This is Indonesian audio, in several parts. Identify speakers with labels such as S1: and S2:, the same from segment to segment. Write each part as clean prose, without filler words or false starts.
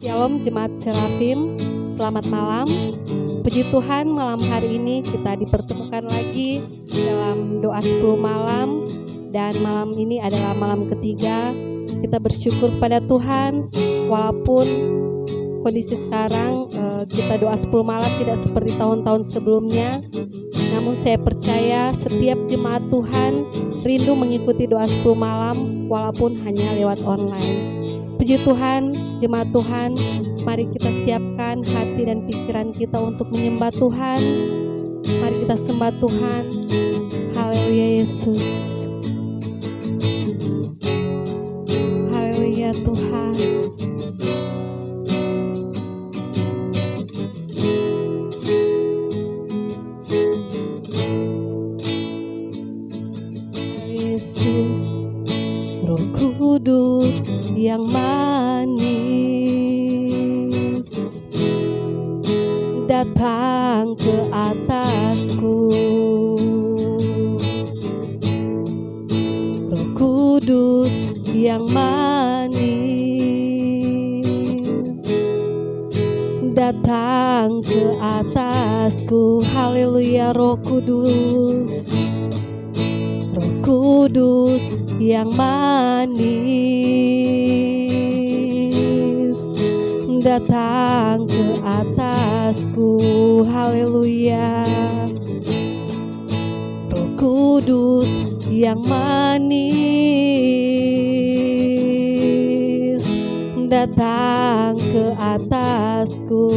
S1: Shalom Jemaat Serafim, selamat malam. Puji Tuhan, malam hari ini kita dipertemukan lagi dalam doa 10 malam. Dan malam ini adalah malam ketiga. Kita bersyukur pada Tuhan, walaupun kondisi sekarang kita doa 10 malam tidak seperti tahun-tahun sebelumnya. Namun saya percaya setiap jemaat Tuhan rindu mengikuti doa 10 malam walaupun hanya lewat online. Puji Tuhan, jemaat Tuhan, mari kita siapkan hati dan pikiran kita untuk menyembah Tuhan. Mari kita sembah Tuhan. Haleluya Yesus. Haleluya Tuhan. Yesus, Roh Kudus yang manis datang ke atasku. Roh Kudus yang manis datang ke atasku. Haleluya, Roh Kudus. Roh Kudus yang manis datang ke atasku. Haleluya. Roh Kudus yang manis datang ke atasku.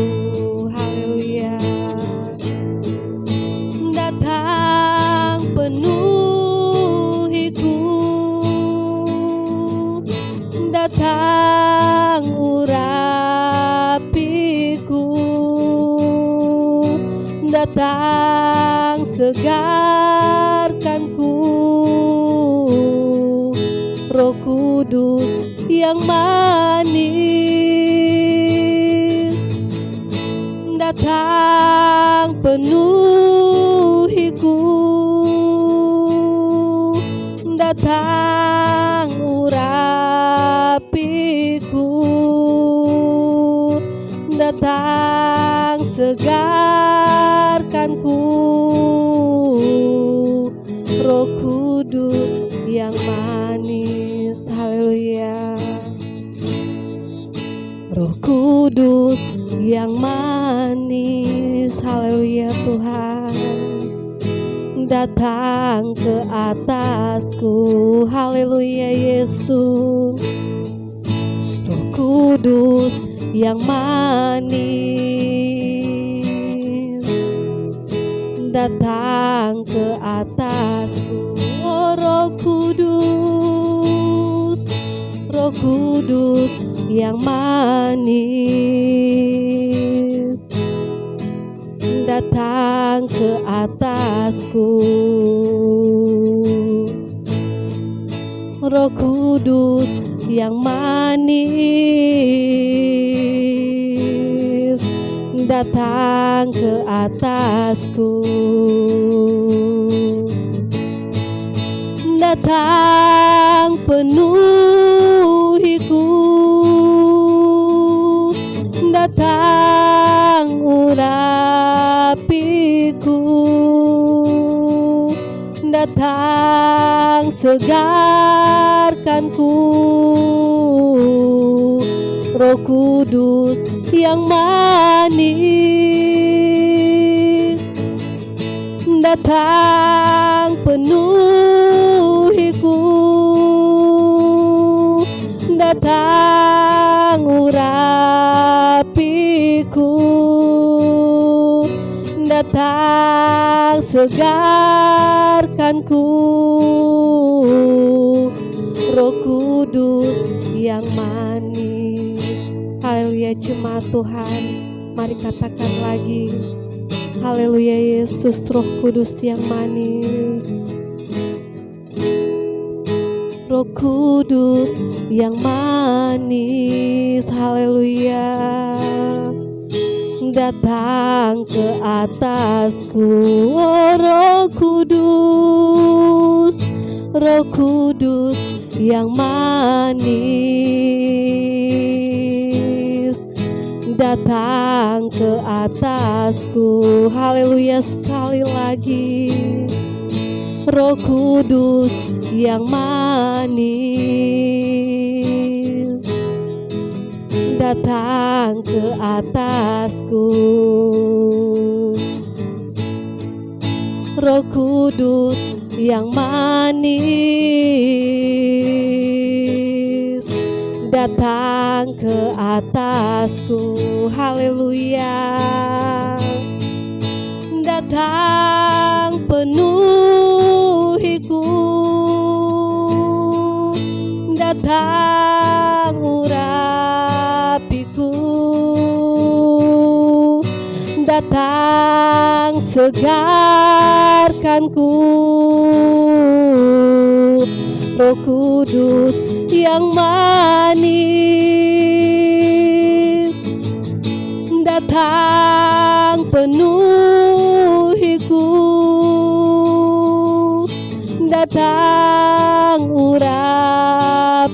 S1: Haleluya. Datang penuhiku, datang urapiku, datang segarkanku. Roh Kudus yang manis datang penuhiku, datang urapiku, datang segarkanku. Roh Kudus yang manis. Haleluya. Roh Kudus yang manis. Haleluya Tuhan. Datang ke atasku. Haleluya Yesus. Roh Kudus yang manis datang ke atasku. Oh, Roh Kudus, Roh Kudus yang manis datang ke atasku. Roh Kudus yang manis datang ke atasku. Datang penuhiku, datang urapiku, datang segarkanku. Roh Kudus yang manis datang penuhiku, datang urapiku, datang segarkanku. Roh Kudus yang manis. Haleluya jemaat Tuhan, mari katakan lagi. Haleluya Yesus, Roh Kudus yang manis. Roh Kudus yang manis. Haleluya. Datang ke atasku. Oh, Roh Kudus, Roh Kudus yang manis datang ke atasku. Haleluya, sekali lagi. Roh Kudus yang manis datang ke atasku. Roh Kudus yang manis datang ke atasku. Haleluya. Datang penuhiku, datang urapiku, datang segarkanku. Roh Kudus yang manis datang penuhiku, datang urapiku,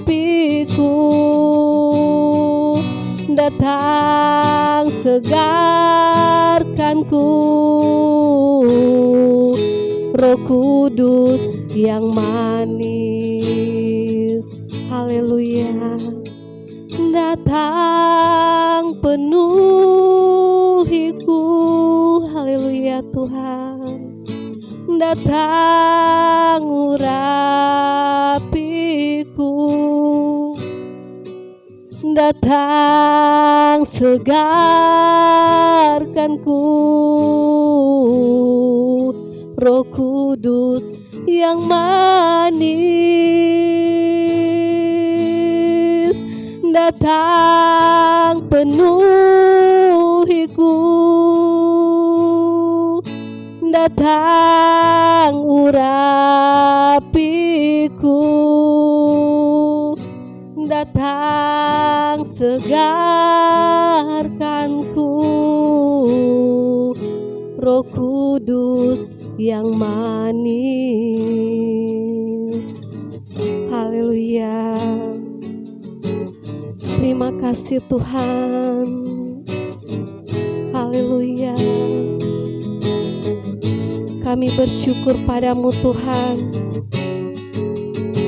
S1: datang segarkanku. Roh Kudus yang manis. Haleluya. Datang penuhiku. Haleluya Tuhan. Datang urapiku, datang segarkanku. Roh Kudus yang manis datang penuhiku, datang urapiku, datang segarkanku. Roh Kudus yang manis. Haleluya. Terima kasih Tuhan. Haleluya. Kami bersyukur padamu Tuhan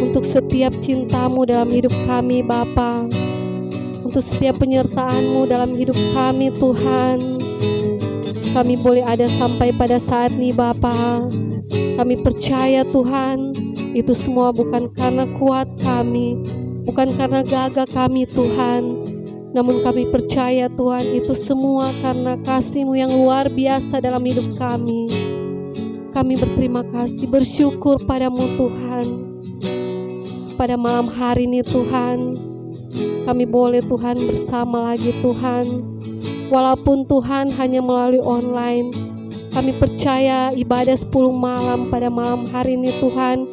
S1: untuk setiap cintamu dalam hidup kami Bapa, untuk setiap penyertaanmu dalam hidup kami Tuhan. Kami boleh ada sampai pada saat ini Bapa. Kami percaya Tuhan, itu semua bukan karena kuat kami, bukan karena gagah kami Tuhan, namun kami percaya Tuhan itu semua karena kasih-Mu yang luar biasa dalam hidup kami. Kami berterima kasih, bersyukur padamu Tuhan. Pada malam hari ini Tuhan, kami boleh Tuhan bersama lagi Tuhan. Walaupun Tuhan hanya melalui online, kami percaya ibadah 10 malam pada malam hari ini Tuhan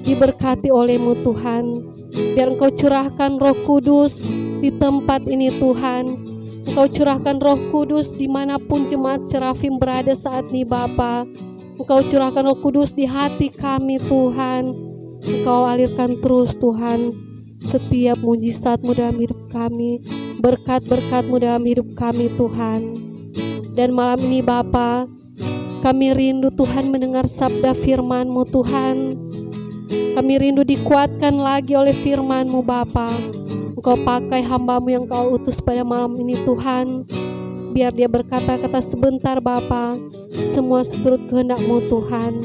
S1: diberkati oleh-Mu Tuhan. Biar Engkau curahkan Roh Kudus di tempat ini Tuhan. Engkau curahkan Roh Kudus dimanapun jemaat Serafim berada saat ini Bapa. Engkau curahkan Roh Kudus di hati kami Tuhan. Engkau alirkan terus Tuhan setiap mujizat-Mu dalam hidup kami, berkat-berkat-Mu dalam hidup kami Tuhan. Dan malam ini Bapa, kami rindu Tuhan mendengar sabda firman-Mu Tuhan. Kami rindu dikuatkan lagi oleh firman-Mu Bapa. Engkau pakai hamba-Mu yang Kau utus pada malam ini Tuhan. Biar dia berkata-kata sebentar Bapa, semua seturut kehendak-Mu Tuhan.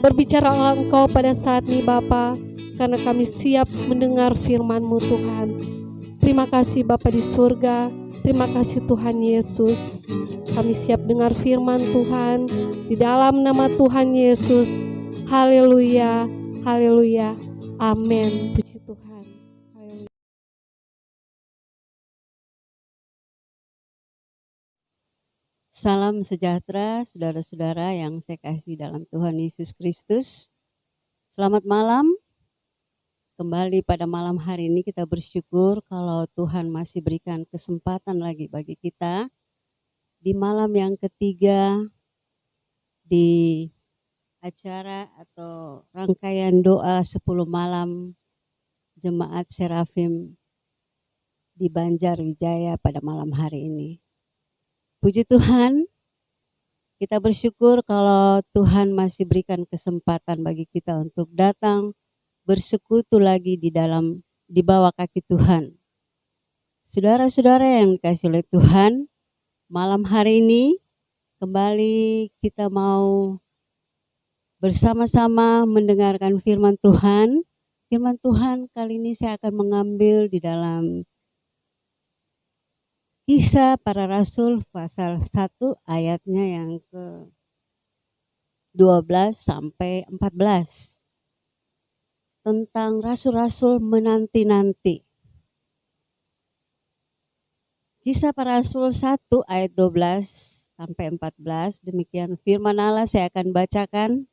S1: Berbicaralah Engkau pada saat ini Bapa, karena kami siap mendengar firman-Mu Tuhan. Terima kasih Bapa di surga, terima kasih Tuhan Yesus. Kami siap dengar firman Tuhan di dalam nama Tuhan Yesus. Haleluya, haleluya, amin. Puji Tuhan. Haleluya.
S2: Salam sejahtera saudara-saudara yang saya kasih dalam Tuhan Yesus Kristus. Selamat malam. Kembali pada malam hari ini kita bersyukur kalau Tuhan masih berikan kesempatan lagi bagi kita di malam yang ketiga di acara atau rangkaian doa 10 malam Jemaat Serafim di Banjarwijaya pada malam hari ini. Puji Tuhan, kita bersyukur kalau Tuhan masih berikan kesempatan bagi kita untuk datang bersekutu lagi di bawah kaki Tuhan. Saudara-saudara yang dikasihi oleh Tuhan, malam hari ini kembali kita mau bersama-sama mendengarkan firman Tuhan. Firman Tuhan kali ini saya akan mengambil di dalam Kisah Para Rasul pasal 1 ayatnya yang ke-12 sampai 14. Tentang rasul-rasul menanti-nanti. Kisah Para Rasul 1 ayat 12 sampai 14. Demikian firman Allah saya akan bacakan.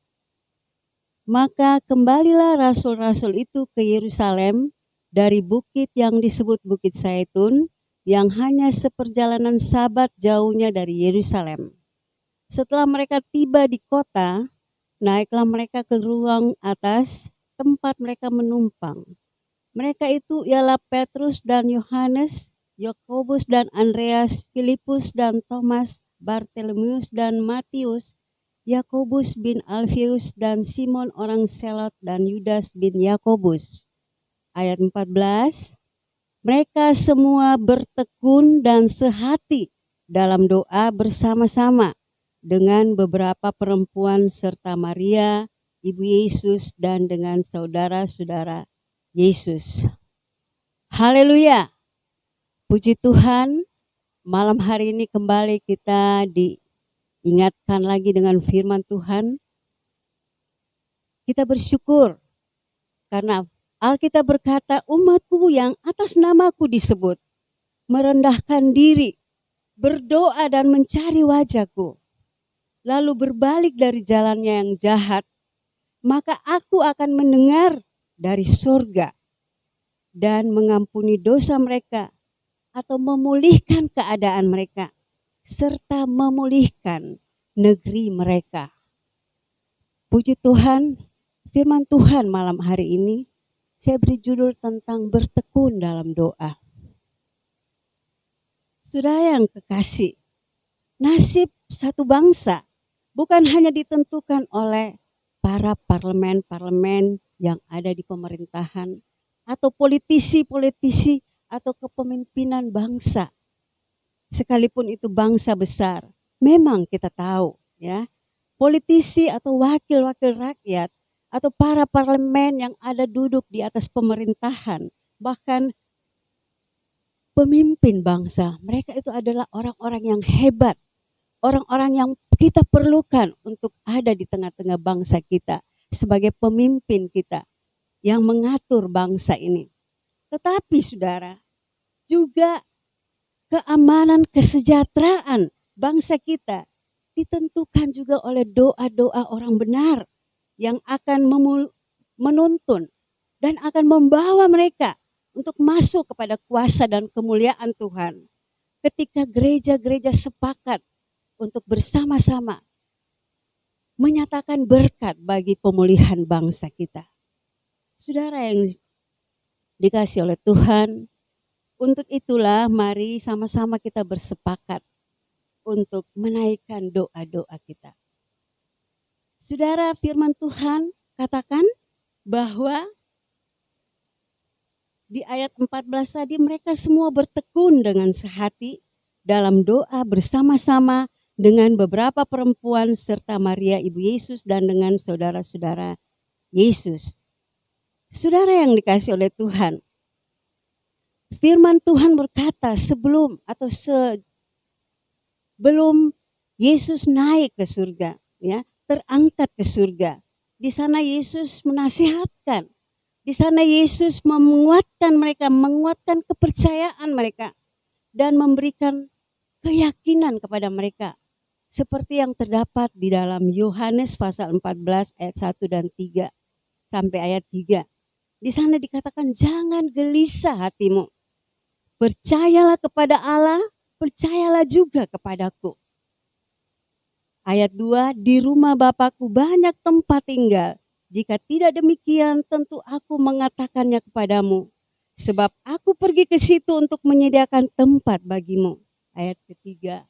S2: Maka kembalilah rasul-rasul itu ke Yerusalem dari bukit yang disebut Bukit Zaitun, yang hanya seperjalanan Sabat jauhnya dari Yerusalem. Setelah mereka tiba di kota, naiklah mereka ke ruang atas tempat mereka menumpang. Mereka itu ialah Petrus dan Yohanes, Yakobus dan Andreas, Filipus dan Thomas, Bartolomeus dan Matius, Yakobus bin Alfius dan Simon orang Selot dan Yudas bin Yakobus. Ayat 14. Mereka semua bertekun dan sehati dalam doa bersama-sama dengan beberapa perempuan serta Maria, Ibu Yesus, dan dengan saudara-saudara Yesus. Haleluya. Puji Tuhan, malam hari ini kembali kita diingatkan lagi dengan firman Tuhan. Kita bersyukur karena Alkitab berkata, umatku yang atas namaku disebut, merendahkan diri, berdoa dan mencari wajahku, lalu berbalik dari jalannya yang jahat, maka aku akan mendengar dari surga dan mengampuni dosa mereka atau memulihkan keadaan mereka, serta memulihkan negeri mereka. Puji Tuhan, firman Tuhan malam hari ini, saya beri judul tentang bertekun dalam doa. Saudara yang kekasih, nasib satu bangsa bukan hanya ditentukan oleh para parlemen-parlemen yang ada di pemerintahan atau politisi-politisi atau kepemimpinan bangsa. Sekalipun itu bangsa besar, memang kita tahu ya, politisi atau wakil-wakil rakyat atau para parlemen yang ada duduk di atas pemerintahan, bahkan pemimpin bangsa, mereka itu adalah orang-orang yang hebat, orang-orang yang kita perlukan untuk ada di tengah-tengah bangsa kita sebagai pemimpin kita yang mengatur bangsa ini. Tetapi saudara, juga keamanan kesejahteraan bangsa kita ditentukan juga oleh doa-doa orang benar yang akan menuntun dan akan membawa mereka untuk masuk kepada kuasa dan kemuliaan Tuhan. Ketika gereja-gereja sepakat untuk bersama-sama menyatakan berkat bagi pemulihan bangsa kita. Saudara yang dikasihi oleh Tuhan, untuk itulah mari sama-sama kita bersepakat untuk menaikkan doa-doa kita. Saudara, firman Tuhan katakan bahwa di ayat 14 tadi mereka semua bertekun dengan sehati dalam doa bersama-sama dengan beberapa perempuan serta Maria Ibu Yesus dan dengan saudara-saudara Yesus. Saudara yang dikasihi oleh Tuhan, firman Tuhan berkata sebelum Yesus naik ke surga, ya, terangkat ke surga. Di sana Yesus menasihatkan. Di sana Yesus menguatkan mereka, menguatkan kepercayaan mereka dan memberikan keyakinan kepada mereka. Seperti yang terdapat di dalam Yohanes pasal 14 ayat 1 dan 3 sampai ayat 3. Di sana dikatakan jangan gelisah hatimu. Percayalah kepada Allah, percayalah juga kepadaku. Ayat 2, di rumah Bapakku banyak tempat tinggal. Jika tidak demikian, tentu aku mengatakannya kepadamu. Sebab aku pergi ke situ untuk menyediakan tempat bagimu. Ayat ketiga.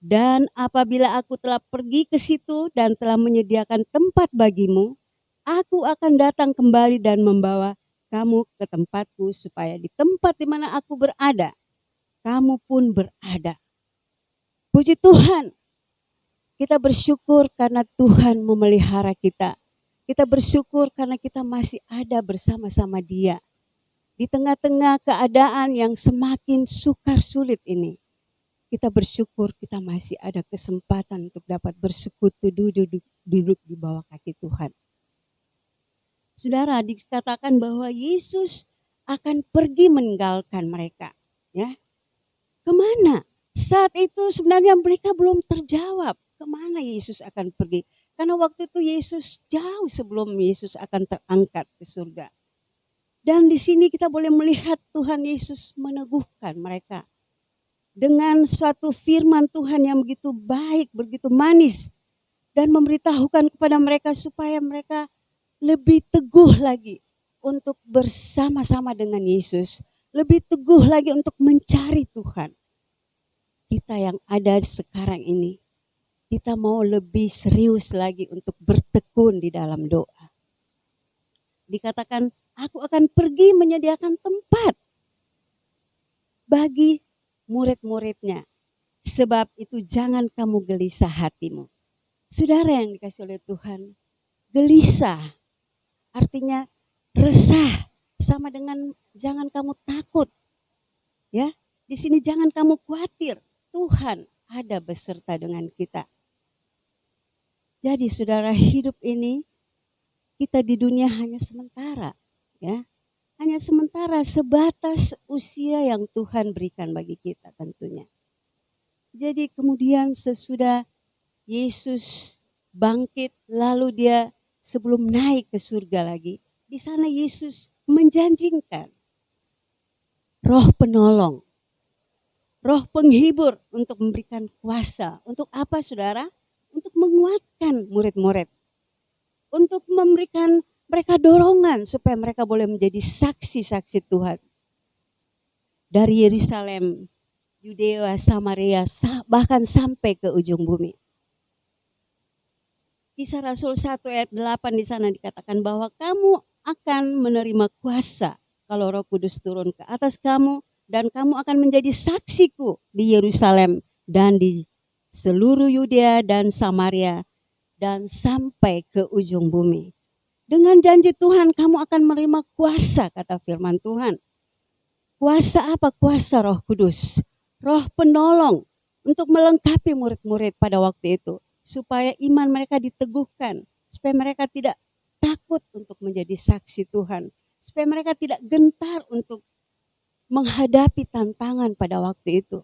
S2: Dan apabila aku telah pergi ke situ dan telah menyediakan tempat bagimu, aku akan datang kembali dan membawa kamu ke tempatku, supaya di tempat di mana aku berada, kamu pun berada. Puji Tuhan, kita bersyukur karena Tuhan memelihara kita. Kita bersyukur karena kita masih ada bersama-sama Dia. Di tengah-tengah keadaan yang semakin sukar sulit ini, kita bersyukur kita masih ada kesempatan untuk dapat bersekutu duduk di bawah kaki Tuhan. Saudara, dikatakan bahwa Yesus akan pergi meninggalkan mereka. Ya, kemana? Saat itu sebenarnya mereka belum terjawab kemana Yesus akan pergi. Karena waktu itu Yesus jauh sebelum Yesus akan terangkat ke surga. Dan di sini kita boleh melihat Tuhan Yesus meneguhkan mereka dengan suatu firman Tuhan yang begitu baik, begitu manis, dan memberitahukan kepada mereka supaya mereka lebih teguh lagi untuk bersama-sama dengan Yesus, lebih teguh lagi untuk mencari Tuhan. Kita yang ada sekarang ini, kita mau lebih serius lagi untuk bertekun di dalam doa. Dikatakan, aku akan pergi menyediakan tempat bagi murid-muridnya. Sebab itu jangan kamu gelisah hatimu. Saudara yang dikasih oleh Tuhan, gelisah artinya resah, sama dengan jangan kamu takut. Ya, di sini jangan kamu khawatir. Tuhan ada beserta dengan kita. Jadi saudara, hidup ini kita di dunia hanya sementara, ya. Hanya sementara, sebatas usia yang Tuhan berikan bagi kita tentunya. Jadi kemudian sesudah Yesus bangkit, lalu dia sebelum naik ke surga lagi, di sana Yesus menjanjikan roh penolong, roh penghibur untuk memberikan kuasa. Untuk apa saudara? Untuk menguatkan murid-murid. Untuk memberikan mereka dorongan supaya mereka boleh menjadi saksi-saksi Tuhan. Dari Yerusalem, Yudea, Samaria, bahkan sampai ke ujung bumi. Kisah Rasul 1 ayat 8 di sana dikatakan bahwa kamu akan menerima kuasa kalau Roh Kudus turun ke atas kamu, dan kamu akan menjadi saksiku di Yerusalem dan di seluruh Yudea dan Samaria dan sampai ke ujung bumi. Dengan janji Tuhan kamu akan menerima kuasa, kata firman Tuhan. Kuasa apa? Kuasa Roh Kudus. Roh penolong untuk melengkapi murid-murid pada waktu itu. Supaya iman mereka diteguhkan. Supaya mereka tidak takut untuk menjadi saksi Tuhan. Supaya mereka tidak gentar untuk menghadapi tantangan pada waktu itu.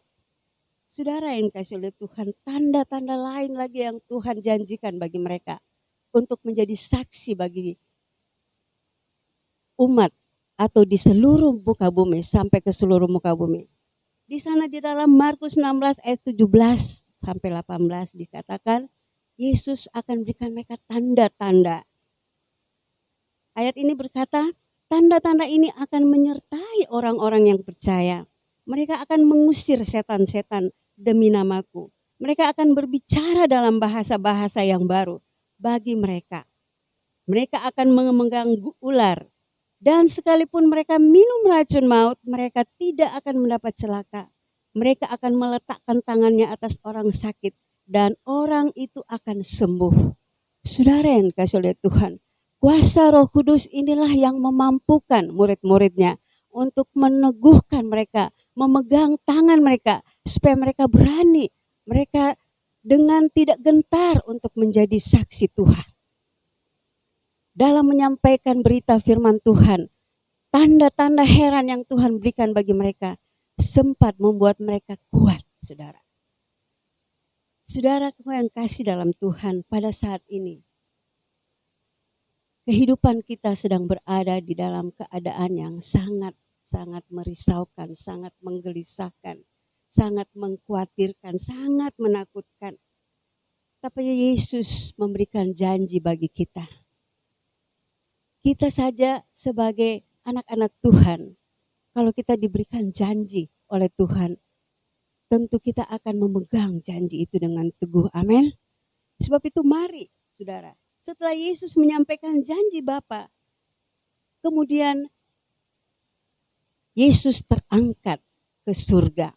S2: Saudara yang dikasihi oleh Tuhan, tanda-tanda lain lagi yang Tuhan janjikan bagi mereka. Untuk menjadi saksi bagi umat atau di seluruh muka bumi, sampai ke seluruh muka bumi. Di sana di dalam Markus 16 ayat 17 sampai 18 dikatakan Yesus akan berikan mereka tanda-tanda. Ayat ini berkata, tanda-tanda ini akan menyertai orang-orang yang percaya. Mereka akan mengusir setan-setan demi namaku. Mereka akan berbicara dalam bahasa-bahasa yang baru bagi mereka. Mereka akan memegang ular. Dan sekalipun mereka minum racun maut, mereka tidak akan mendapat celaka. Mereka akan meletakkan tangannya atas orang sakit dan orang itu akan sembuh. Saudara yang dikasihi oleh Tuhan, kuasa Roh Kudus inilah yang memampukan murid-muridnya untuk meneguhkan mereka, memegang tangan mereka supaya mereka berani, mereka dengan tidak gentar untuk menjadi saksi Tuhan. Dalam menyampaikan berita firman Tuhan, tanda-tanda heran yang Tuhan berikan bagi mereka sempat membuat mereka kuat, saudara. Saudara yang kasih dalam Tuhan, pada saat ini kehidupan kita sedang berada di dalam keadaan yang sangat merisaukan, sangat menggelisahkan, sangat mengkhawatirkan, sangat menakutkan. Tapi Yesus memberikan janji bagi kita. Kita saja sebagai anak-anak Tuhan, kalau kita diberikan janji oleh Tuhan, tentu kita akan memegang janji itu dengan teguh. Amin. Sebab itu mari, saudara, setelah Yesus menyampaikan janji Bapa, kemudian Yesus terangkat ke surga.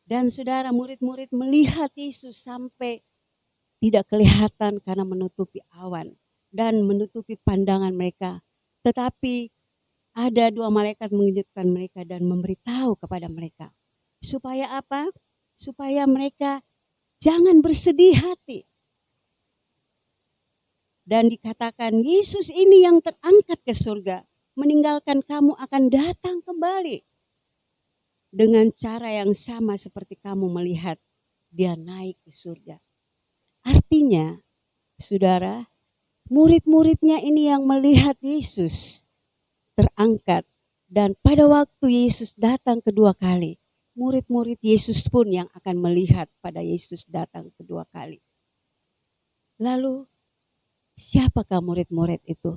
S2: Dan saudara, murid-murid melihat Yesus sampai tidak kelihatan karena menutupi awan dan menutupi pandangan mereka. Tetapi ada 2 malaikat mengejutkan mereka dan memberitahu kepada mereka. Supaya apa? Supaya mereka jangan bersedih hati. Dan dikatakan Yesus ini yang terangkat ke surga, meninggalkan kamu akan datang kembali. Dengan cara yang sama seperti kamu melihat dia naik ke surga. Artinya, saudara, murid-muridnya ini yang melihat Yesus terangkat. Dan pada waktu Yesus datang kedua kali, murid-murid Yesus pun yang akan melihat pada Yesus datang kedua kali. Lalu, siapakah murid-murid itu?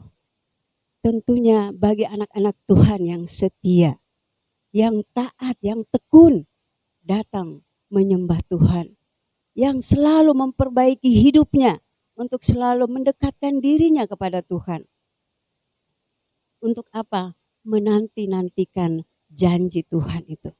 S2: Tentunya bagi anak-anak Tuhan yang setia, yang taat, yang tekun, datang menyembah Tuhan, yang selalu memperbaiki hidupnya untuk selalu mendekatkan dirinya kepada Tuhan. Untuk apa? Menanti-nantikan janji Tuhan itu.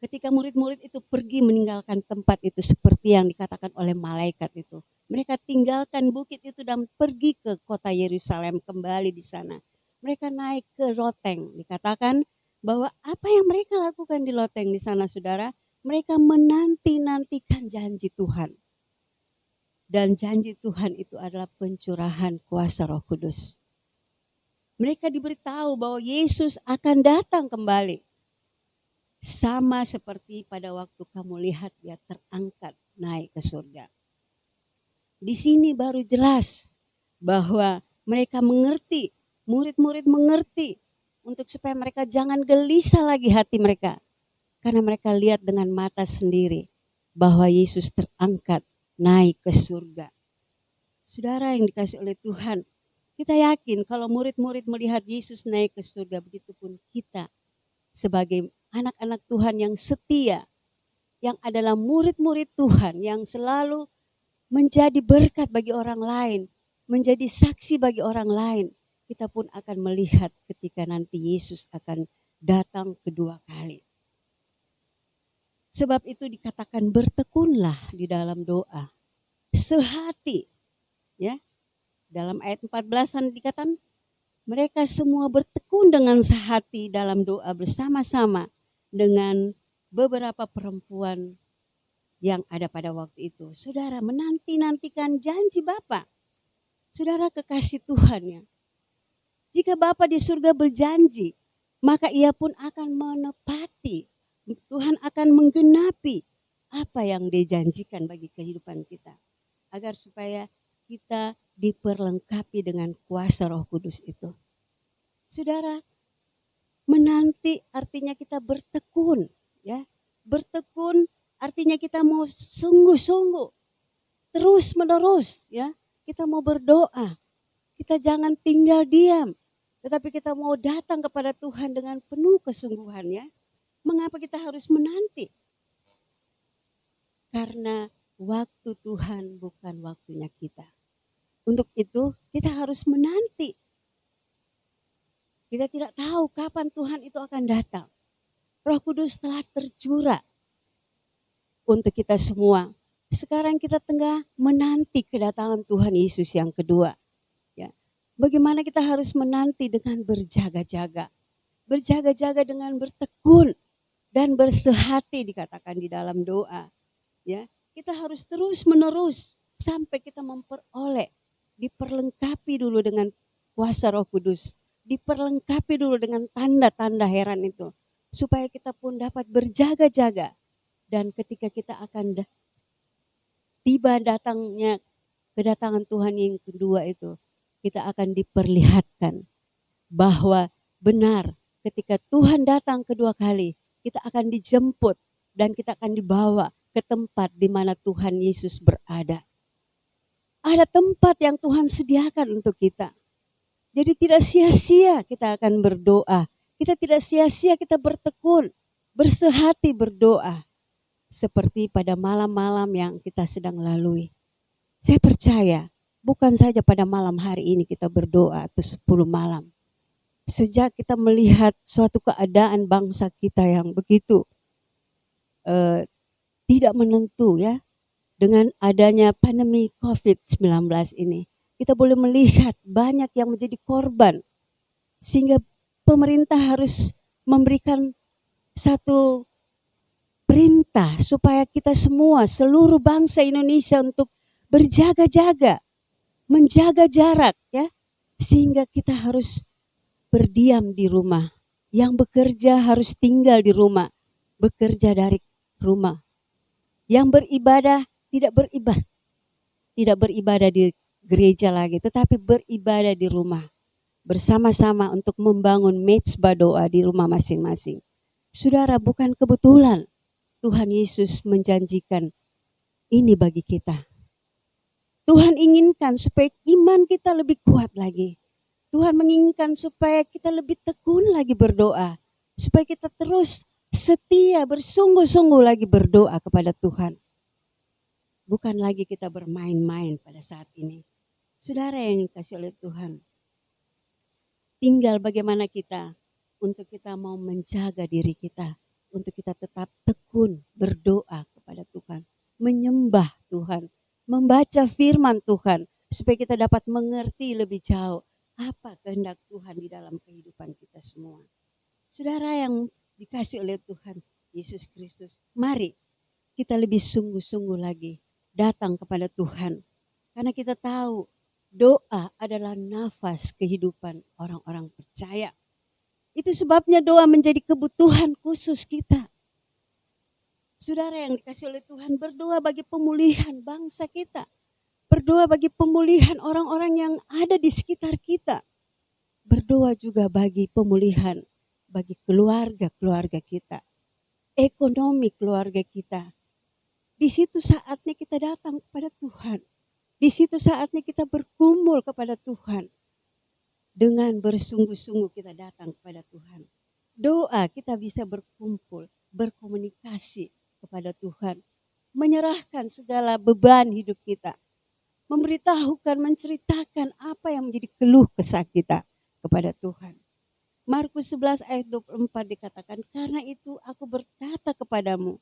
S2: Ketika murid-murid itu pergi meninggalkan tempat itu seperti yang dikatakan oleh malaikat itu. Mereka tinggalkan bukit itu dan pergi ke kota Yerusalem, kembali di sana. Mereka naik ke loteng, dikatakan bahwa apa yang mereka lakukan di loteng di sana, saudara, mereka menanti-nantikan janji Tuhan. Dan janji Tuhan itu adalah pencurahan kuasa Roh Kudus. Mereka diberitahu bahwa Yesus akan datang kembali. Sama seperti pada waktu kamu lihat dia terangkat naik ke surga. Di sini baru jelas bahwa mereka mengerti, murid-murid mengerti, untuk supaya mereka jangan gelisah lagi hati mereka. Karena mereka lihat dengan mata sendiri bahwa Yesus terangkat naik ke surga. Saudara yang dikasih oleh Tuhan, kita yakin kalau murid-murid melihat Yesus naik ke surga, begitupun kita sebagai anak-anak Tuhan yang setia, yang adalah murid-murid Tuhan, yang selalu menjadi berkat bagi orang lain, menjadi saksi bagi orang lain. Kita pun akan melihat ketika nanti Yesus akan datang kedua kali. Sebab itu dikatakan bertekunlah di dalam doa. Sehati. Ya. Dalam ayat 14 dikatakan mereka semua bertekun dengan sehati dalam doa bersama-sama dengan beberapa perempuan yang ada pada waktu itu. Saudara, menanti-nantikan janji Bapa. Saudara kekasih Tuhan ya. Jika Bapa di surga berjanji, maka ia pun akan menepati. Tuhan akan menggenapi apa yang dijanjikan bagi kehidupan kita. Agar supaya kita diperlengkapi dengan kuasa Roh Kudus itu. Saudara, menanti artinya kita bertekun. Ya, bertekun artinya kita mau sungguh-sungguh, terus menerus. Ya, kita mau berdoa. Kita jangan tinggal diam. Tetapi kita mau datang kepada Tuhan dengan penuh kesungguhan ya. Mengapa kita harus menanti? Karena waktu Tuhan bukan waktunya kita. Untuk itu kita harus menanti. Kita tidak tahu kapan Tuhan itu akan datang. Roh Kudus telah tercurah untuk kita semua. Sekarang kita tengah menanti kedatangan Tuhan Yesus yang kedua. Bagaimana kita harus menanti dengan berjaga-jaga. Berjaga-jaga dengan bertekun dan bersehati dikatakan di dalam doa. Ya, kita harus terus menerus sampai kita memperoleh, diperlengkapi dulu dengan kuasa Roh Kudus, diperlengkapi dulu dengan tanda-tanda heran itu, supaya kita pun dapat berjaga-jaga. Dan ketika kita akan tiba kedatangan Tuhan yang kedua itu, kita akan diperlihatkan bahwa benar ketika Tuhan datang kedua kali, kita akan dijemput dan kita akan dibawa ke tempat di mana Tuhan Yesus berada. Ada tempat yang Tuhan sediakan untuk kita. Jadi tidak sia-sia kita akan berdoa. Kita tidak sia-sia kita bertekun, bersehati berdoa. Seperti pada malam-malam yang kita sedang lalui. Saya percaya bukan saja pada malam hari ini kita berdoa atau 10 malam. Sejak kita melihat suatu keadaan bangsa kita yang begitu tidak menentu ya. Dengan adanya pandemi COVID-19 ini. Kita boleh melihat banyak yang menjadi korban. Sehingga pemerintah harus memberikan satu perintah supaya kita semua, seluruh bangsa Indonesia untuk berjaga-jaga, menjaga jarak ya. Sehingga kita harus berdiam di rumah. Yang bekerja harus tinggal di rumah, bekerja dari rumah. Yang beribadah tidak beribadah di gereja lagi, tetapi beribadah di rumah. Bersama-sama untuk membangun mezbah doa di rumah masing-masing. Saudara, bukan kebetulan Tuhan Yesus menjanjikan ini bagi kita. Tuhan inginkan supaya iman kita lebih kuat lagi. Tuhan menginginkan supaya kita lebih tekun lagi berdoa. Supaya kita terus setia, bersungguh-sungguh lagi berdoa kepada Tuhan. Bukan lagi kita bermain-main pada saat ini. Saudara yang dikasihi oleh Tuhan. Tinggal bagaimana kita untuk kita mau menjaga diri kita. Untuk kita tetap tekun berdoa kepada Tuhan. Menyembah Tuhan. Membaca firman Tuhan. Supaya kita dapat mengerti lebih jauh. Apa kehendak Tuhan di dalam kehidupan kita semua. Saudara yang dikasihi oleh Tuhan Yesus Kristus. Mari kita lebih sungguh-sungguh lagi datang kepada Tuhan. Karena kita tahu doa adalah nafas kehidupan orang-orang percaya. Itu sebabnya doa menjadi kebutuhan khusus kita. Saudara yang dikasihi oleh Tuhan, berdoa bagi pemulihan bangsa kita. Berdoa bagi pemulihan orang-orang yang ada di sekitar kita. Berdoa juga bagi pemulihan bagi keluarga-keluarga kita. Ekonomi keluarga kita. Di situ saatnya kita datang kepada Tuhan. Di situ saatnya kita berkumpul kepada Tuhan. Dengan bersungguh-sungguh kita datang kepada Tuhan. Doa kita bisa berkumpul, berkomunikasi kepada Tuhan. Menyerahkan segala beban hidup kita. Memberitahukan, menceritakan apa yang menjadi keluh kesah kita kepada Tuhan. Markus 11 ayat 24 dikatakan, karena itu aku berkata kepadamu,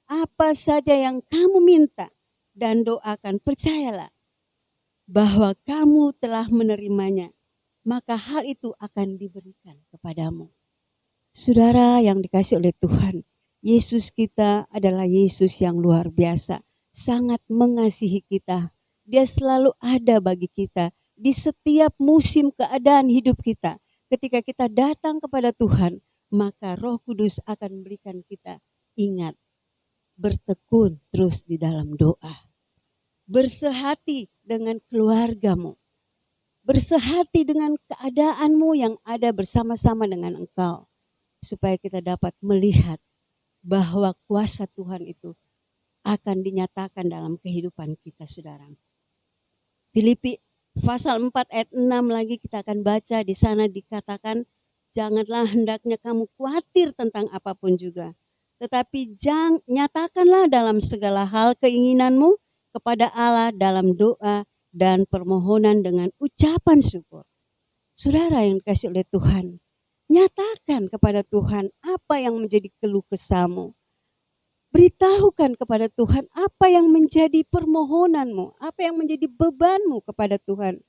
S2: apa saja yang kamu minta dan doakan, percayalah bahwa kamu telah menerimanya, maka hal itu akan diberikan kepadamu. Saudara yang dikasihi oleh Tuhan, Yesus kita adalah Yesus yang luar biasa, sangat mengasihi kita. Dia selalu ada bagi kita di setiap musim keadaan hidup kita. Ketika kita datang kepada Tuhan, maka Roh Kudus akan memberikan kita ingat. Bertekun terus di dalam doa. Bersehati dengan keluargamu. Bersehati dengan keadaanmu yang ada bersama-sama dengan engkau. Supaya kita dapat melihat bahwa kuasa Tuhan itu akan dinyatakan dalam kehidupan kita, saudara. Filipi pasal 4 ayat 6 lagi kita akan baca, di sana dikatakan, janganlah hendaknya kamu khawatir tentang apapun juga. Tetapi nyatakanlah dalam segala hal keinginanmu kepada Allah dalam doa dan permohonan dengan ucapan syukur. Saudara yang dikasihi oleh Tuhan, nyatakan kepada Tuhan apa yang menjadi keluh kesahmu. Beritahukan kepada Tuhan apa yang menjadi permohonanmu, apa yang menjadi bebanmu kepada Tuhan.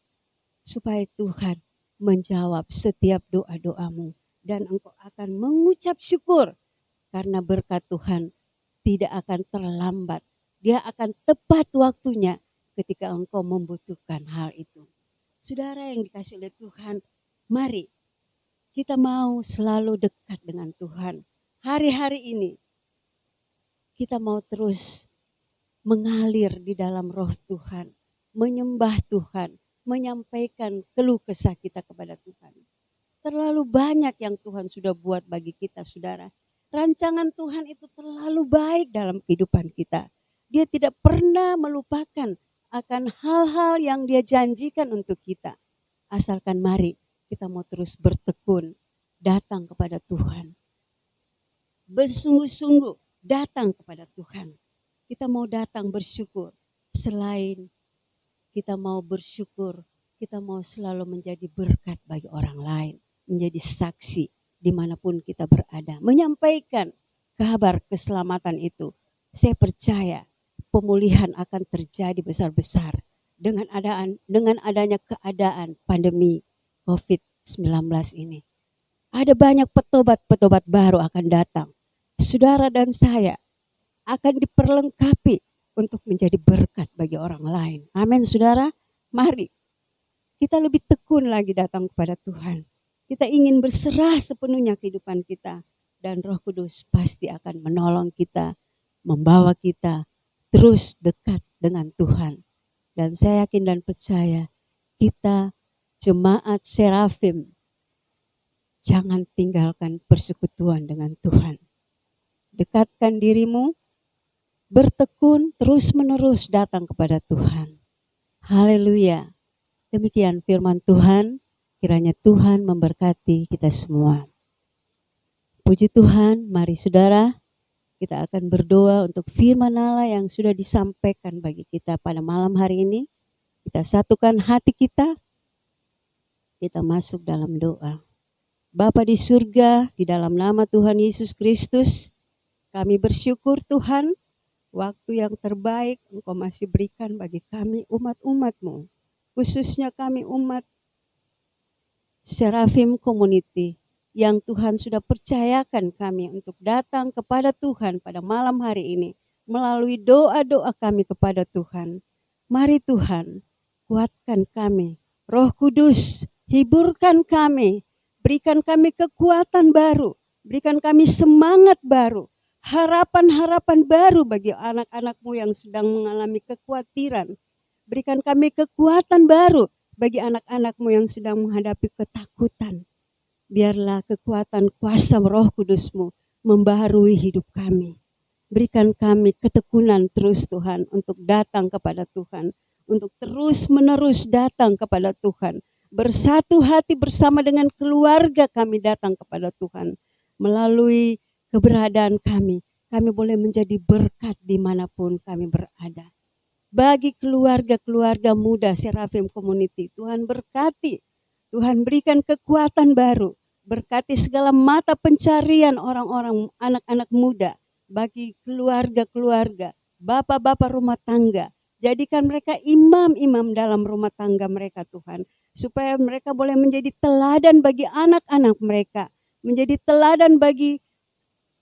S2: Supaya Tuhan menjawab setiap doa-doamu dan engkau akan mengucap syukur. Karena berkat Tuhan tidak akan terlambat. Dia akan tepat waktunya ketika engkau membutuhkan hal itu. Saudara yang dikasihi oleh Tuhan, mari kita mau selalu dekat dengan Tuhan. Hari-hari ini kita mau terus mengalir di dalam roh Tuhan. Menyembah Tuhan, menyampaikan keluh kesah kita kepada Tuhan. Terlalu banyak yang Tuhan sudah buat bagi kita, saudara. Rancangan Tuhan itu terlalu baik dalam kehidupan kita. Dia tidak pernah melupakan akan hal-hal yang dia janjikan untuk kita. Asalkan mari kita mau terus bertekun, datang kepada Tuhan. Bersungguh-sungguh datang kepada Tuhan. Kita mau datang bersyukur. Selain kita mau bersyukur, kita mau selalu menjadi berkat bagi orang lain. Menjadi saksi dimanapun kita berada. Menyampaikan kabar keselamatan itu. Saya percaya pemulihan akan terjadi besar-besar dengan adanya keadaan pandemi COVID-19 ini. Ada banyak petobat-petobat baru akan datang. Saudara dan saya akan diperlengkapi untuk menjadi berkat bagi orang lain. Amin, saudara. Mari kita lebih tekun lagi datang kepada Tuhan. Kita ingin berserah sepenuhnya kehidupan kita. Dan Roh Kudus pasti akan menolong kita, membawa kita terus dekat dengan Tuhan. Dan saya yakin dan percaya kita jemaat Serafim, jangan tinggalkan persekutuan dengan Tuhan. Dekatkan dirimu, bertekun terus-menerus datang kepada Tuhan. Haleluya. Demikian firman Tuhan, kiranya Tuhan memberkati kita semua. Puji Tuhan, mari saudara, kita akan berdoa untuk firman Allah yang sudah disampaikan bagi kita pada malam hari ini. Kita satukan hati kita masuk dalam doa. Bapa di surga, di dalam nama Tuhan Yesus Kristus, kami bersyukur Tuhan, waktu yang terbaik Engkau masih berikan bagi kami umat-umat-Mu, khususnya kami umat Serafim Community, yang Tuhan sudah percayakan kami untuk datang kepada Tuhan pada malam hari ini melalui doa-doa kami kepada Tuhan. Mari Tuhan, kuatkan kami. Roh Kudus, hiburkan kami. Berikan kami kekuatan baru. Berikan kami semangat baru. Harapan-harapan baru bagi anak-anak-Mu yang sedang mengalami kekhawatiran. Berikan kami kekuatan baru bagi anak-anak-Mu yang sedang menghadapi ketakutan. Biarlah kekuatan kuasa Roh Kudus-Mu membaharui hidup kami. Berikan kami ketekunan terus Tuhan untuk datang kepada Tuhan. Untuk terus menerus datang kepada Tuhan. Bersatu hati bersama dengan keluarga kami datang kepada Tuhan. Melalui keberadaan kami boleh menjadi berkat dimanapun kami berada. Bagi keluarga-keluarga muda Serafim Community, Tuhan berkati. Tuhan berikan kekuatan baru. Berkati segala mata pencarian orang-orang anak-anak muda. Bagi keluarga-keluarga, bapak-bapak rumah tangga. Jadikan mereka imam-imam dalam rumah tangga mereka Tuhan. Supaya mereka boleh menjadi teladan bagi anak-anak mereka. Menjadi teladan bagi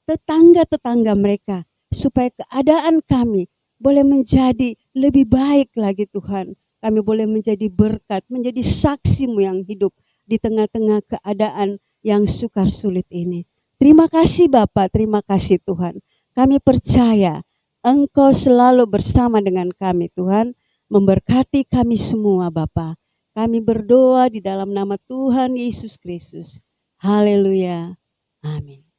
S2: tetangga-tetangga mereka. Supaya keadaan kami boleh menjadi lebih baik lagi Tuhan. Kami boleh menjadi berkat, menjadi saksi-Mu yang hidup di tengah-tengah keadaan yang sukar sulit ini. Terima kasih Bapa, terima kasih Tuhan. Kami percaya Engkau selalu bersama dengan kami Tuhan. Memberkati kami semua Bapa. Kami berdoa di dalam nama Tuhan Yesus Kristus. Haleluya. Amin.